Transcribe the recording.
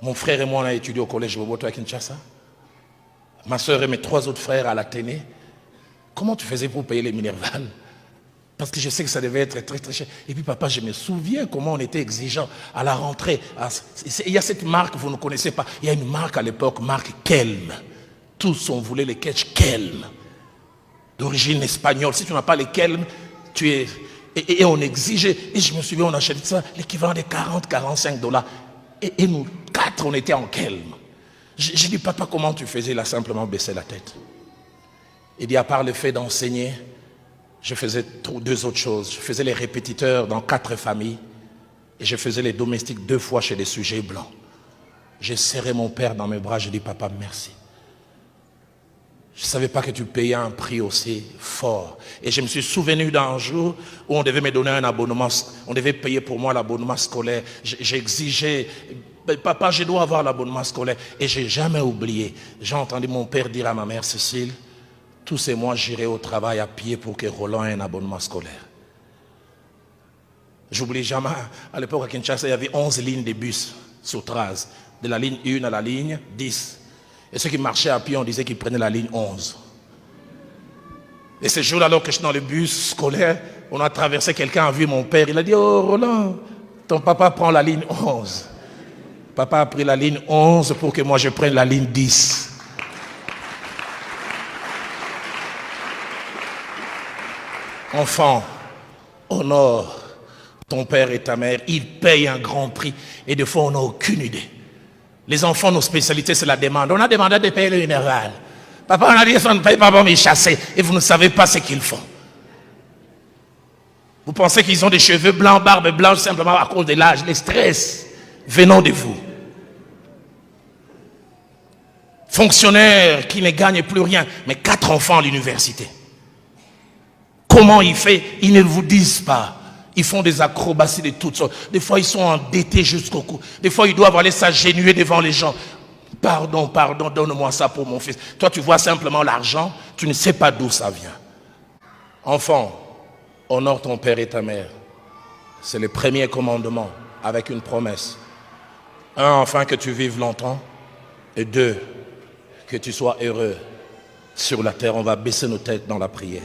Mon frère et moi, on a étudié au collège Boboto à Kinshasa. Ma soeur et mes 3 autres frères à l'Athénée. Comment tu faisais pour payer les Minerval? Parce que je sais que ça devait être très très cher. Et puis papa, je me souviens comment on était exigeant à la rentrée. Il y a cette marque, vous ne connaissez pas. Il y a une marque à l'époque, marque Kelm. Tous on voulait les ketch Kelm. D'origine espagnole. Si tu n'as pas les Kelm, tu es... Et on exigeait. Et je me souviens, on achetait ça, l'équivalent de 40-45 $. Et nous 4, on était en Kelm. J'ai dit, papa, comment tu faisais? Il a simplement baissé la tête. Il dit, à part le fait d'enseigner, je faisais 2 autres choses. Je faisais les répétiteurs dans 4 familles. Et je faisais les domestiques 2 fois chez des sujets blancs. J'ai serré mon père dans mes bras. Je dis, papa, merci. Je ne savais pas que tu payais un prix aussi fort. Et je me suis souvenu d'un jour où on devait me donner un abonnement. On devait payer pour moi l'abonnement scolaire. J'exigeais, papa, je dois avoir l'abonnement scolaire. Et je n'ai jamais oublié. J'ai entendu mon père dire à ma mère Cécile, tous ces mois, j'irai au travail à pied pour que Roland ait un abonnement scolaire. J'oublie jamais, à l'époque à Kinshasa, il y avait 11 lignes de bus sur Traz. De la ligne 1 à la ligne 10. Et ceux qui marchaient à pied, on disait qu'ils prenaient la ligne 11. Et ce jour-là, alors que je suis dans le bus scolaire, on a traversé, quelqu'un a vu mon père. Il a dit, oh Roland, ton papa prend la ligne 11. Papa a pris la ligne 11 pour que moi je prenne la ligne 10. Enfant, honore ton père et ta mère. Ils payent un grand prix. Et des fois, on n'a aucune idée. Les enfants, nos spécialités, c'est la demande. On a demandé de payer le minéral. Papa, on a dit, on ne paye pas pour me chasser. Et vous ne savez pas ce qu'ils font. Vous pensez qu'ils ont des cheveux blancs, barbe blanche, simplement à cause de l'âge, les stress venant de vous. Fonctionnaire qui ne gagne plus rien, mais 4 enfants à l'université. Comment il fait? Ils ne vous disent pas. Ils font des acrobaties de toutes sortes. Des fois, ils sont endettés jusqu'au cou. Des fois, ils doivent aller s'agenouiller devant les gens. Pardon, pardon, donne-moi ça pour mon fils. Toi, tu vois simplement l'argent. Tu ne sais pas d'où ça vient. Enfant, honore ton père et ta mère. C'est le premier commandement avec une promesse. 1, afin que tu vives longtemps. Et 2, que tu sois heureux sur la terre. On va baisser nos têtes dans la prière.